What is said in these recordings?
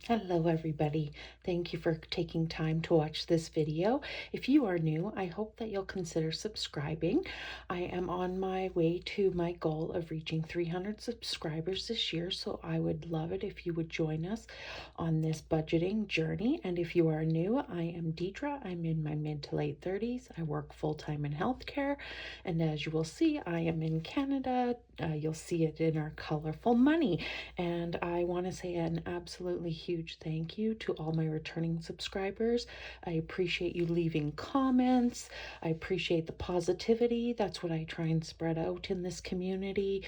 Hello everybody. Thank you for taking time to watch this video. If you are new, I hope that you'll consider subscribing. I am on my way to my goal of reaching 300 subscribers this year, so I would love it if you would join us on this budgeting journey. And if you are new, I am Deidre. I'm in my mid to late 30s. I work full-time in healthcare, and as you will see, I am in Canada. You'll see it in our colorful money. And I want to say an absolutely huge thank you to all my returning subscribers. I appreciate you leaving comments. I appreciate the positivity. That's what I try and spread out in this community,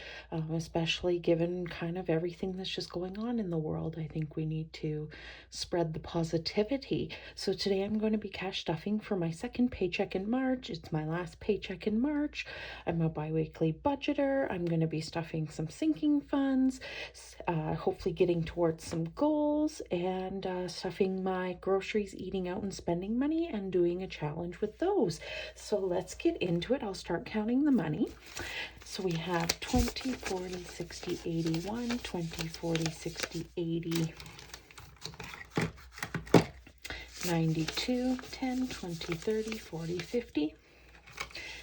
especially given kind of everything that's just going on in the world. I think we need to spread the positivity. So today I'm going to be cash stuffing for my second paycheck in March. It's my last paycheck in March. I'm a bi-weekly budgeter. I'm going to be stuffing some sinking funds, hopefully getting towards some goals, and stuffing my groceries, eating out and spending money, and doing a challenge with those. So let's get into it. I'll start counting the money. So we have 20, 40, 60, 81, 20, 40, 60, 80, 92, 10, 20, 30, 40, 50.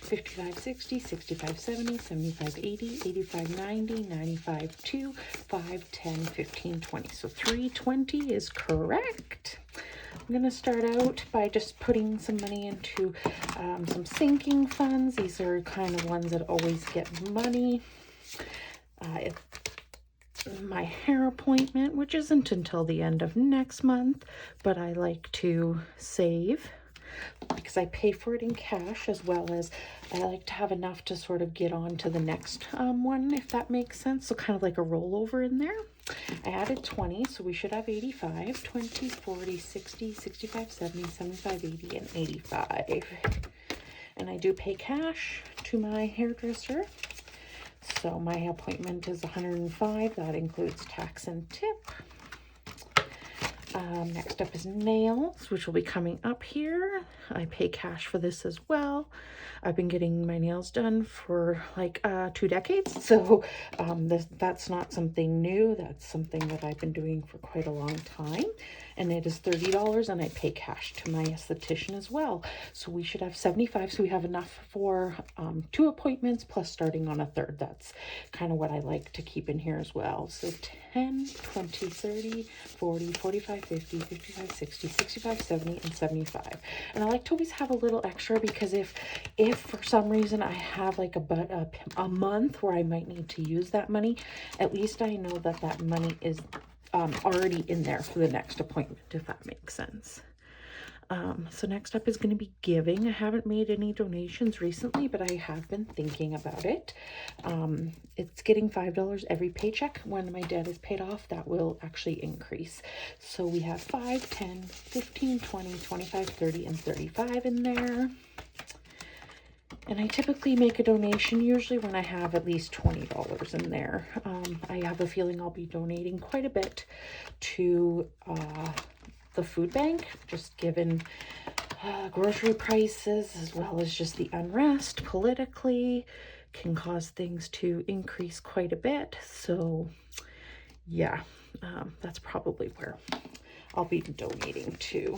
55, 60, 65, 70, 75, 80, 85, 90, 95, 2, 5, 10, 15, 20. So 320 is correct. I'm going to start out by just putting some money into some sinking funds. These are kind of ones that always get money. My hair appointment, which isn't until the end of next month, but I like to save because I pay for it in cash, as well as I like to have enough to sort of get on to the next one, if that makes sense. So kind of like a rollover in there. I added 20, so we should have 85, 20, 40, 60, 65, 70, 75, 80, and 85. And I do pay cash to my hairdresser. So my appointment is 105. That includes tax and tip. Next up is nails, which will be coming up here. I pay cash for this as well. I've been getting my nails done for like 2 decades, so that's not something new. That's something that I've been doing for quite a long time, and it is $30, and I pay cash to my esthetician as well. So we should have 75, so we have enough for 2 appointments plus starting on a third. That's kind of what I like to keep in here as well. So 10, 20, 30, 40, 45, 50, 55, 60, 65, 70, and 75. And I like to always have a little extra, because if for some reason I have like a month where I might need to use that money, at least I know that that money is already in there for the next appointment, if that makes sense. So next up is going to be giving. I haven't made any donations recently, but I have been thinking about it. It's getting $5 every paycheck. When my debt is paid off, that will actually increase. So we have 5, 10, 15, 20, 25, 30, and 35 in there. And I typically make a donation usually when I have at least $20 in there. I have a feeling I'll be donating quite a bit to the food bank, just given grocery prices, as well as just the unrest politically can cause things to increase quite a bit. So yeah, that's probably where I'll be donating to.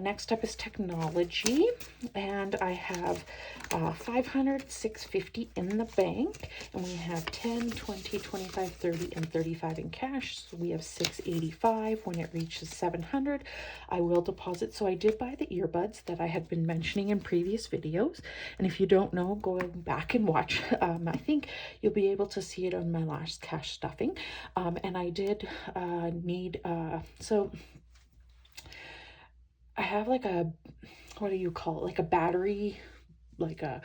Next up is technology, and I have 500, 650 in the bank, and we have 10, 20, 25, 30, and 35 in cash. So we have 685. When it reaches 700, I will deposit. So I did buy the earbuds that I had been mentioning in previous videos, and if you don't know, go back and watch. I think you'll be able to see it on my last cash stuffing. And I did need, so I have like a, what do you call it? Like a battery, like a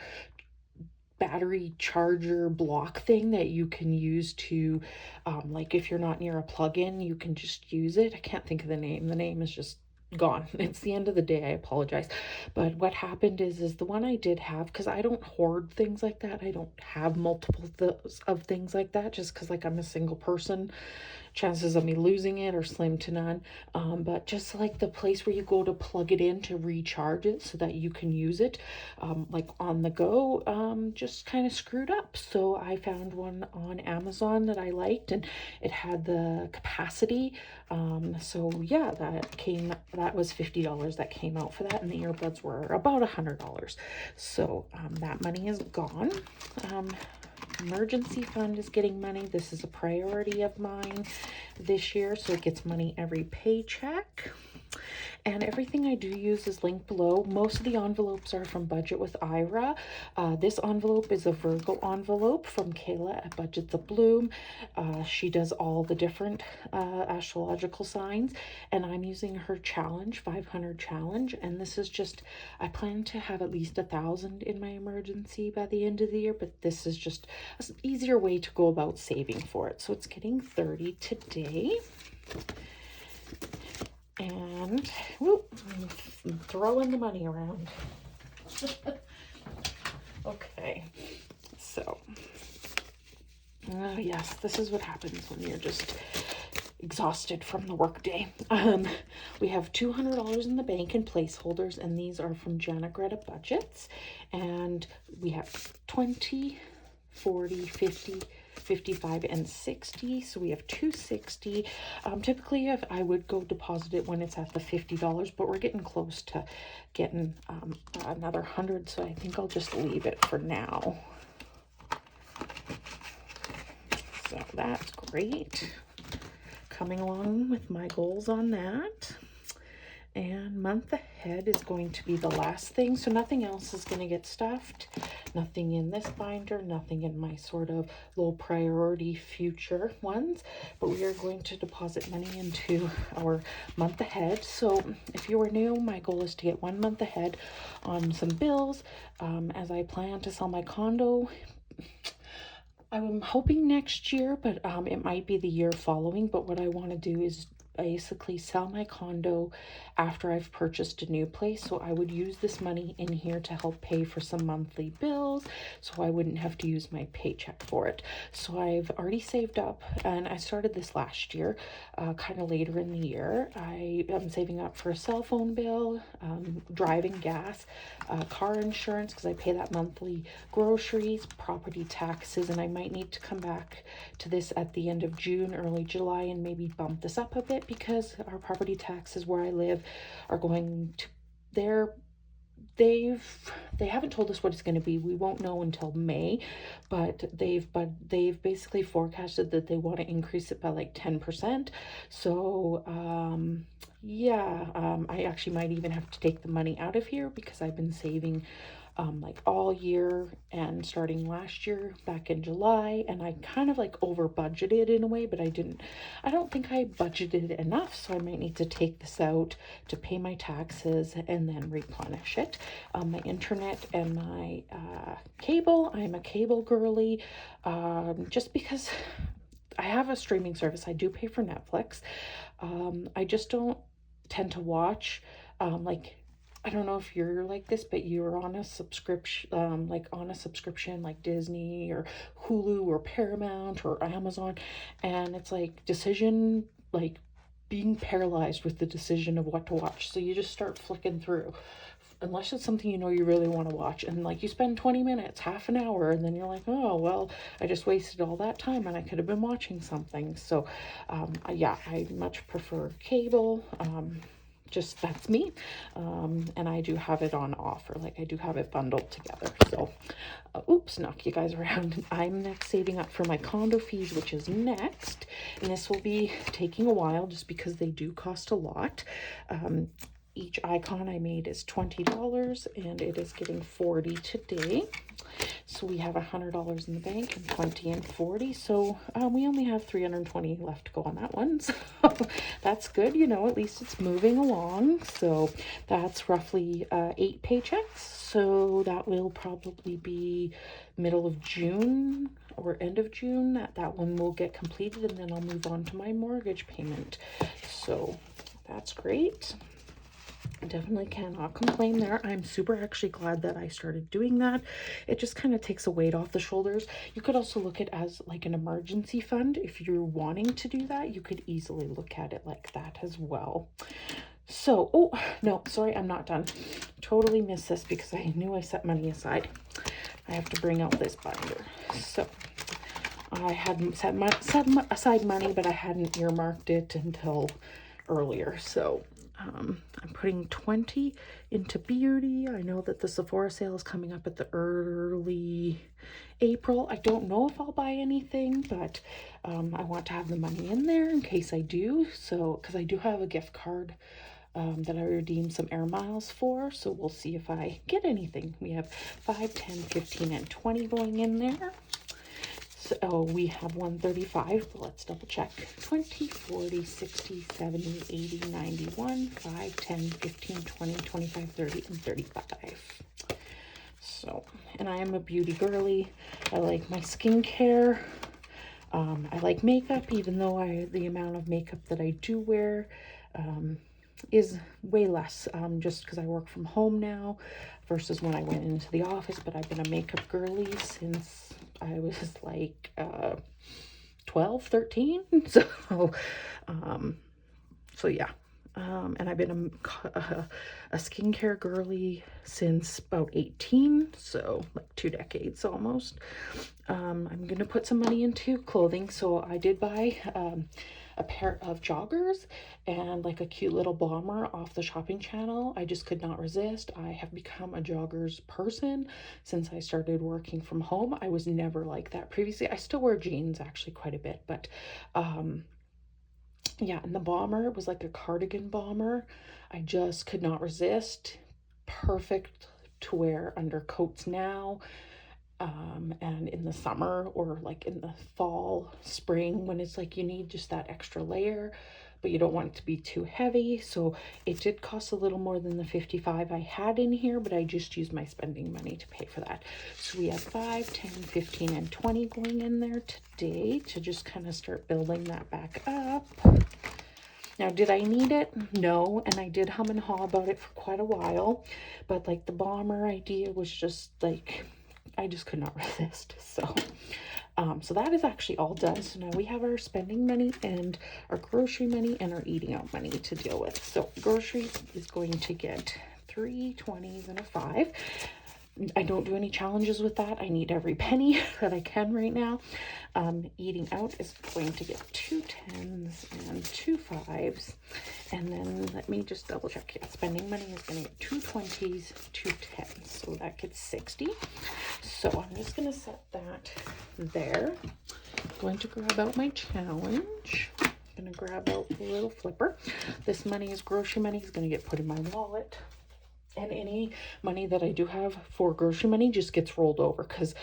battery charger block thing that you can use to, like if you're not near a plug-in, you can just use it. I can't think of the name. The name is just gone. It's the end of the day. I apologize. But what happened is the one I did have, because I don't hoard things like that. I don't have multiple of things like that, just because like I'm a single person. chances of me losing it are slim to none. But just like the place where you go to plug it in to recharge it so that you can use it like on the go, just kind of screwed up. So I found one on Amazon that I liked, and it had the capacity. So yeah, that was $50 that came out for that, and the earbuds were about $100. So that money is gone. Emergency fund is getting money. This is a priority of mine this year, so it gets money every paycheck. And everything I do use is linked below. Most of the envelopes are from Budget with Ira. This envelope is a Virgo envelope from Kayla at Budget the Bloom. She does all the different astrological signs, and I'm using her challenge, 500 challenge. And this is just, I plan to have at least 1,000 in my emergency by the end of the year, but this is just an easier way to go about saving for it. So it's getting 30 today. And whoop, I'm throwing the money around. Okay, so yes, this is what happens when you're just exhausted from the workday. We have $200 in the bank in placeholders, and these are from Jana Greta Budgets, and we have 20, 40, 50, 55 and 60, so we have 260. Typically if I would go deposit it when it's at the $50, but we're getting close to getting another 100, so I think I'll just leave it for now. So that's great. Coming along with my goals on that. And month ahead is going to be the last thing, so nothing else is going to get stuffed. Nothing in this binder, nothing in my sort of low priority future ones, but we are going to deposit money into our month ahead. So if you are new, my goal is to get 1 month ahead on some bills as I plan to sell my condo. I'm hoping next year, but it might be the year following. But what I want to do is basically sell my condo after I've purchased a new place. So I would use this money in here to help pay for some monthly bills, so I wouldn't have to use my paycheck for it. So I've already saved up, and I started this last year, kind of later in the year. I am saving up for a cell phone bill, driving gas, car insurance, because I pay that monthly, groceries, property taxes, and I might need to come back to this at the end of June, early July, and maybe bump this up a bit, because our property taxes where I live are going to, they haven't told us what it's going to be. We won't know until May, but they've basically forecasted that they want to increase it by like 10%. So I actually might even have to take the money out of here, because I've been saving like all year and starting last year back in July, and I kind of like over budgeted in a way, but I don't think I budgeted enough, so I might need to take this out to pay my taxes and then replenish it. My internet and my cable, I'm a cable girly, just because I have a streaming service. I do pay for Netflix. I just don't tend to watch like, I don't know if you're like this, but you're on a subscription, like Disney or Hulu or Paramount or Amazon, and it's like being paralyzed with the decision of what to watch. So you just start flicking through, unless it's something you know you really want to watch, and like you spend 20 minutes, half an hour, and then you're like, oh well, I just wasted all that time and I could have been watching something. So yeah, I much prefer cable. Just that's me, and I do have it on offer, like I do have it bundled together. So oops, knock you guys around. I'm next saving up for my condo fees, which is next, and this will be taking a while just because they do cost a lot. Each icon I made is $20, and it is getting 40 today. So we have $100 in the bank and 20 and 40. So we only have 320 left to go on that one. So that's good. You know, at least it's moving along. So that's roughly 8 paychecks. So that will probably be middle of June or end of June. That one will get completed, and then I'll move on to my mortgage payment. So that's great. Definitely cannot complain there. I'm super actually glad that I started doing that. It just kind of takes a weight off the shoulders. You could also look at it as like an emergency fund. If you're wanting to do that, you could easily look at it like that as well. So, oh, no, sorry, I'm not done. Totally missed this because I knew I set money aside. I have to bring out this binder. So, I hadn't set aside money, but I hadn't earmarked it until earlier. So, I'm putting 20 into beauty. I know that the Sephora sale is coming up at the early April. I don't know if I'll buy anything, but I want to have the money in there in case I do. So, because I do have a gift card that I redeemed some air miles for. So we'll see if I get anything. We have 5, 10, 15, and 20 going in there. So we have 135, but let's double check. 20, 40, 60, 70, 80, 91, 5, 10, 15, 20, 25, 30, and 35. So, and I am a beauty girly. I like my skincare. I like makeup, even though the amount of makeup that I do wear is way less, just because I work from home now versus when I went into the office. But I've been a makeup girly since I was like 12, 13. So, so yeah. And I've been a skincare girly since about 18, so like 2 decades almost. I'm going to put some money into clothing. So I did buy a pair of joggers and like a cute little bomber off the shopping channel. I just could not resist. I have become a joggers person since I started working from home. I was never like that previously. I still wear jeans actually quite a bit, but yeah, and the bomber was like a cardigan bomber. I just could not resist. Perfect to wear under coats now, and in the summer or like in the fall, spring, when it's like you need just that extra layer, but you don't want it to be too heavy. So it did cost a little more than the 55 I had in here, but I just used my spending money to pay for that. So we have 5, 10, 15, and 20 going in there today to just kind of start building that back up. Now, did I need it? No, and I did hum and haw about it for quite a while, but like the bomber idea was just like, I just could not resist. So, so that is actually all done. So now we have our spending money and our grocery money and our eating out money to deal with. So groceries is going to get 3 20s and a 5. I don't do any challenges with that. I need every penny that I can right now. Eating out is going to get 2 10s and 2 5s. And then let me just double check. Yeah, spending money is going to get 2 20s, 2 10s. So that gets 60. So I'm just going to set that there. I'm going to grab out my challenge. I'm going to grab out the little flipper. This money is grocery money. It's going to get put in my wallet. And any money that I do have for grocery money just gets rolled over because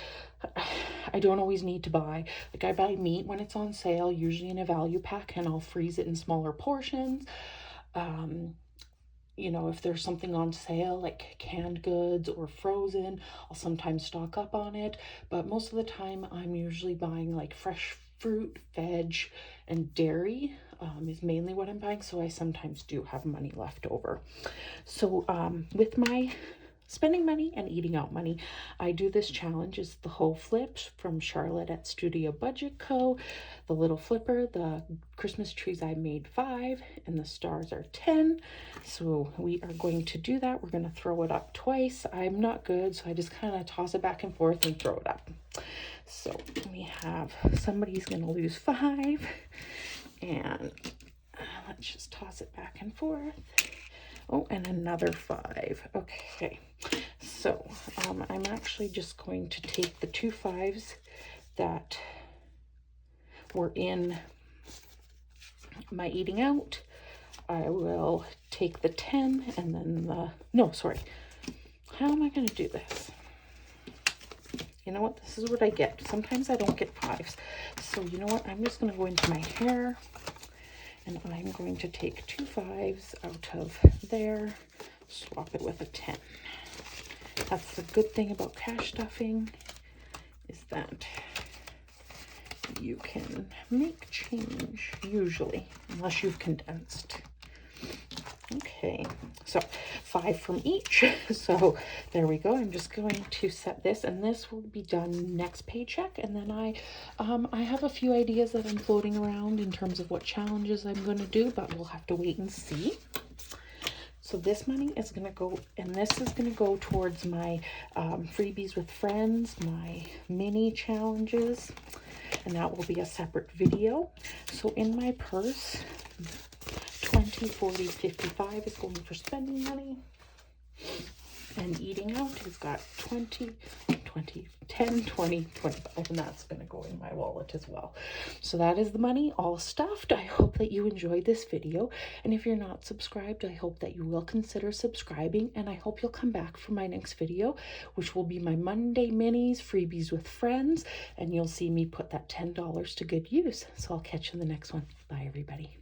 I don't always need to buy. Like I buy meat when it's on sale, usually in a value pack, and I'll freeze it in smaller portions. You know, if there's something on sale, like canned goods or frozen, I'll sometimes stock up on it. But most of the time, I'm usually buying like fresh fruit, veg, and dairy is mainly what I'm buying. So I sometimes do have money left over. So with my spending money and eating out money, I do this challenge. It's the whole flips from Charlotte at Studio Budget Co. The little flipper, the Christmas trees I made 5 and the stars are 10. So we are going to do that. We're going to throw it up twice. I'm not good, so I just kind of toss it back and forth and throw it up. So we have somebody's going to lose 5, and let's just toss it back and forth. Oh, and another 5. Okay, so I'm actually just going to take the 2 5s that were in my eating out. I will take the 10 and then the, no, sorry. How am I going to do this? You know what? This is what I get. Sometimes I don't get 5s. So you know what? I'm just going to go into my hair. And I'm going to take 2 5s out of there, swap it with a 10. That's the good thing about cash stuffing, is that you can make change, usually, unless you've condensed. Okay, so 5 from each. So there we go. I'm just going to set this, and this will be done next paycheck. And then I have a few ideas that I'm floating around in terms of what challenges I'm going to do, but we'll have to wait and see. So this money is going to go, and this is going to go towards my freebies with friends, my mini challenges, and that will be a separate video. So in my purse, 20, 40, 55 is going for spending money. And eating out has got 20, 10, 20, 25, and that's going to go in my wallet as well. So that is the money all stuffed. I hope that you enjoyed this video. And if you're not subscribed, I hope that you will consider subscribing. And I hope you'll come back for my next video, which will be my Monday minis, freebies with friends. And you'll see me put that $10 to good use. So I'll catch you in the next one. Bye, everybody.